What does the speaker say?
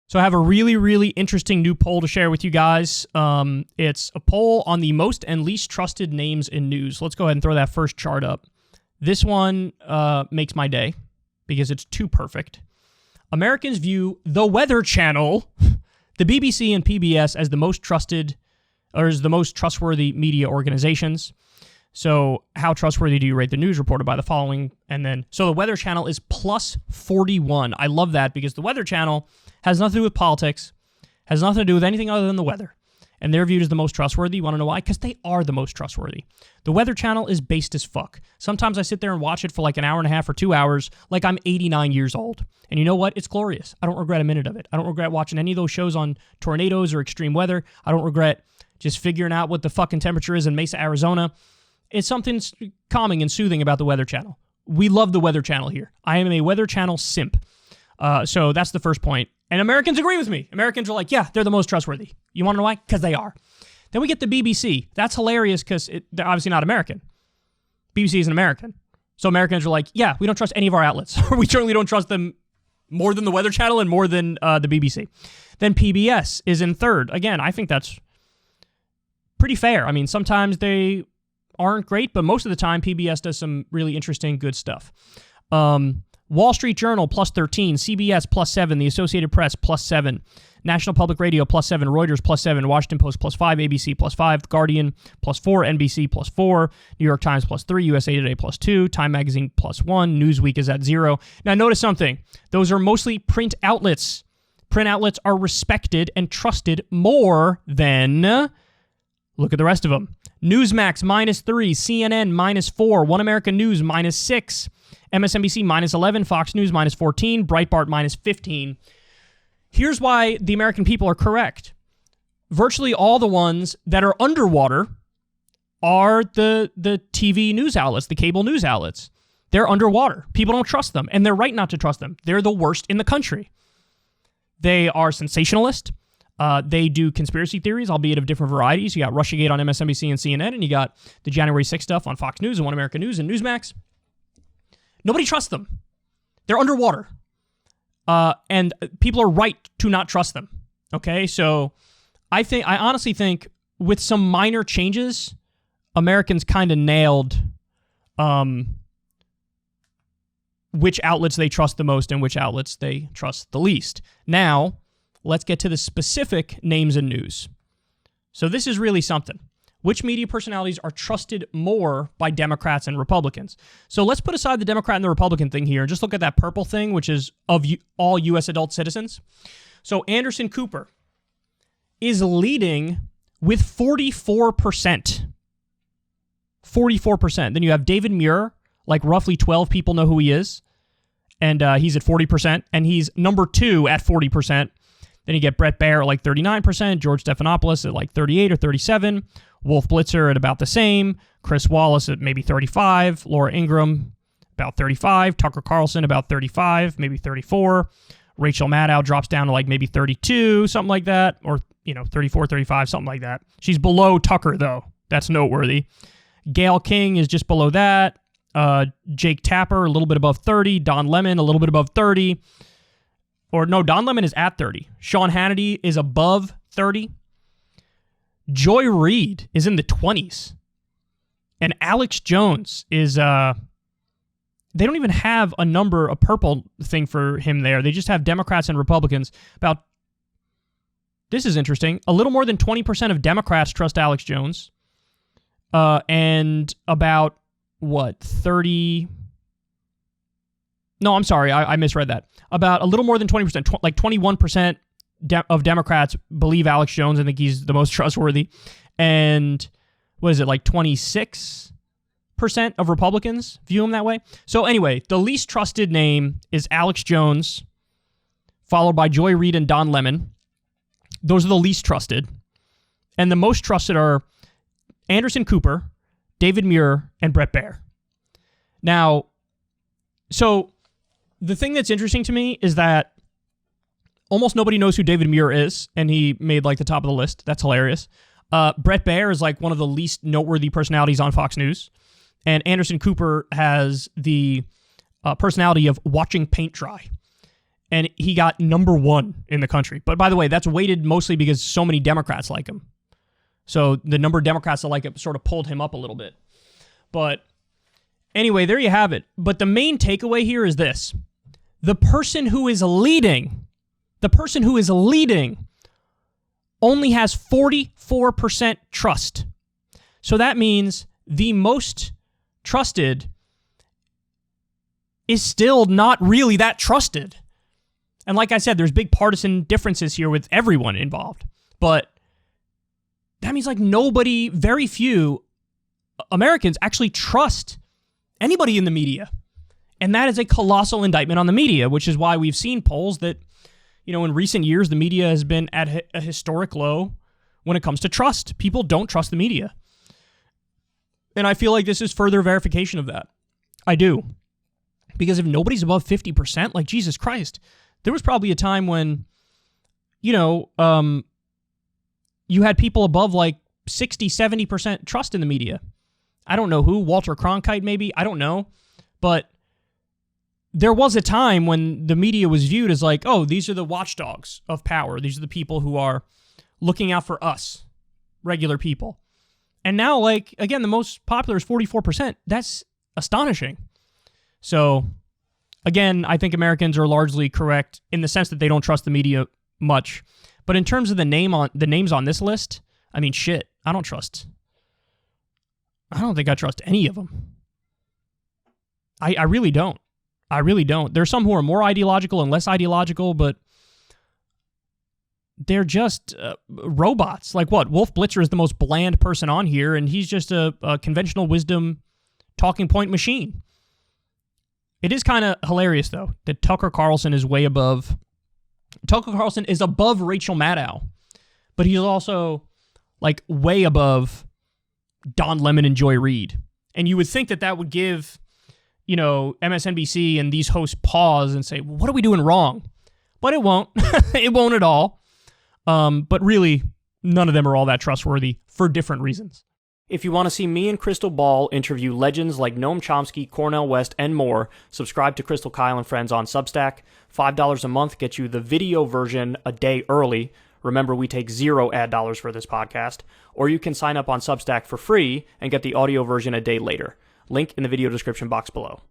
So I have a really, really interesting new poll to share with you guys. It's a poll on the most and least trusted names in news. Let's go ahead and throw that first chart up. This one makes my day because it's too perfect. Americans view the Weather Channel, the BBC and PBS as the most trusted, or as the most trustworthy media organizations. So how trustworthy do you rate the news reported by the following? And then, so the Weather Channel is plus 41. I love that because the Weather Channel has nothing to do with politics, has nothing to do with anything other than the weather. And they're viewed as the most trustworthy. You want to know why? Because they are the most trustworthy. The Weather Channel is based as fuck. Sometimes I sit there and watch it for like an hour and a half or 2 hours like I'm 89 years old. And you know what? It's glorious. I don't regret a minute of it. I don't regret watching any of those shows on tornadoes or extreme weather. I don't regret just figuring out what the fucking temperature is in Mesa, Arizona. It's something calming and soothing about the Weather Channel. We love the Weather Channel here. I am a Weather Channel simp. So that's the first point. And Americans agree with me. Americans are like, yeah, they're the most trustworthy. You want to know why? Because they are. Then we get the BBC. That's hilarious because they're obviously not American. BBC isn't American. So Americans are like, yeah, we don't trust any of our outlets. We certainly don't trust them more than the Weather Channel and more than the BBC. Then PBS is in third. Again, I think that's pretty fair. I mean, sometimes they aren't great, but most of the time PBS does some really interesting, good stuff. Wall Street Journal plus 13, CBS plus 7, the Associated Press plus 7, National Public Radio plus 7, Reuters plus 7, Washington Post plus 5, ABC plus 5, Guardian plus 4, NBC plus 4, New York Times plus 3, USA Today plus 2, Time Magazine plus 1, Newsweek is at 0. Now notice something. Those are mostly print outlets. Print outlets are respected and trusted more than, look at the rest of them. Newsmax minus 3, CNN minus 4, One American News minus 6, MSNBC minus 11, Fox News minus 14, Breitbart minus 15. Here's why the American people are correct. Virtually all the ones that are underwater are the TV news outlets, the cable news outlets. They're underwater. People don't trust them, and they're right not to trust them. They're the worst in the country. They are sensationalist. They do conspiracy theories, albeit of different varieties. You got Russiagate on MSNBC and CNN, and you got the January 6th stuff on Fox News and One American News and Newsmax. Nobody trusts them. They're underwater. And people are right to not trust them. Okay, so I honestly think with some minor changes, Americans kind of nailed which outlets they trust the most and which outlets they trust the least. Now, let's get to the specific names in news. So this is really something. Which media personalities are trusted more by Democrats and Republicans? So let's put aside the Democrat and the Republican thing here and just look at that purple thing, which is of all U.S. adult citizens. So Anderson Cooper is leading with 44%. 44%. Then you have David Muir, like roughly 12 people know who he is, and he's at 40%, and he's number 2 at 40%. Then you get Brett Baier at like 39%, George Stephanopoulos at like 38 or 37, Wolf Blitzer at about the same, Chris Wallace at maybe 35, Laura Ingraham about 35, Tucker Carlson about 35, maybe 34, Rachel Maddow drops down to like maybe 32, something like that, or 34, 35, something like that. She's below Tucker though. That's noteworthy. Gayle King is just below that. Jake Tapper a little bit above 30, Don Lemon a little bit above 30. Or no, Don Lemon is at 30. Sean Hannity is above 30. Joy Reid is in the 20s. And Alex Jones is, they don't even have a number, a purple thing for him there. They just have Democrats and Republicans. This is interesting, a little more than 20% of Democrats trust Alex Jones. And about, 30... No, I'm sorry, I misread that. About a little more than 20%, like 21% of Democrats believe Alex Jones and think he's the most trustworthy. And what is it, like 26% of Republicans view him that way? So anyway, the least trusted name is Alex Jones, followed by Joy Reid and Don Lemon. Those are the least trusted. And the most trusted are Anderson Cooper, David Muir, and Brett Baier. Now, so the thing that's interesting to me is that almost nobody knows who David Muir is, and he made like the top of the list. That's hilarious. Brett Baier is like one of the least noteworthy personalities on Fox News, and Anderson Cooper has the personality of watching paint dry. and he got number 1 in the country. But by the way, that's weighted mostly because so many Democrats like him. So the number of Democrats that like it sort of pulled him up a little bit. But anyway, there you have it. But the main takeaway here is this. The person who is leading only has 44% trust. So that means the most trusted is still not really that trusted. And like I said, there's big partisan differences here with everyone involved. But that means very few Americans actually trust anybody in the media. And that is a colossal indictment on the media, which is why we've seen polls that, in recent years, the media has been at a historic low when it comes to trust. People don't trust the media. And I feel like this is further verification of that. I do. Because if nobody's above 50%, like Jesus Christ, there was probably a time when, you had people above 60, 70% trust in the media. I don't know who, Walter Cronkite maybe, I don't know. But there was a time when the media was viewed as these are the watchdogs of power. These are the people who are looking out for us, regular people. And now, again, the most popular is 44%. That's astonishing. So, again, I think Americans are largely correct in the sense that they don't trust the media much. But in terms of the names on this list, I mean, shit, I don't think I trust any of them. I really don't. I really don't. There's some who are more ideological and less ideological, but they're just robots. Like what? Wolf Blitzer is the most bland person on here, and he's just a conventional wisdom talking point machine. It is kind of hilarious, though, that Tucker Carlson is way above. Tucker Carlson is above Rachel Maddow, but he's also way above Don Lemon and Joy Reid. And you would think that would give, MSNBC and these hosts pause and say, well, what are we doing wrong? But it won't. It won't at all. But really, none of them are all that trustworthy for different reasons. If you want to see me and Crystal Ball interview legends like Noam Chomsky, Cornel West, and more, subscribe to Crystal, Kyle, and Friends on Substack. $5 a month gets you the video version a day early. Remember, we take 0 ad dollars for this podcast. Or you can sign up on Substack for free and get the audio version a day later. Link in the video description box below.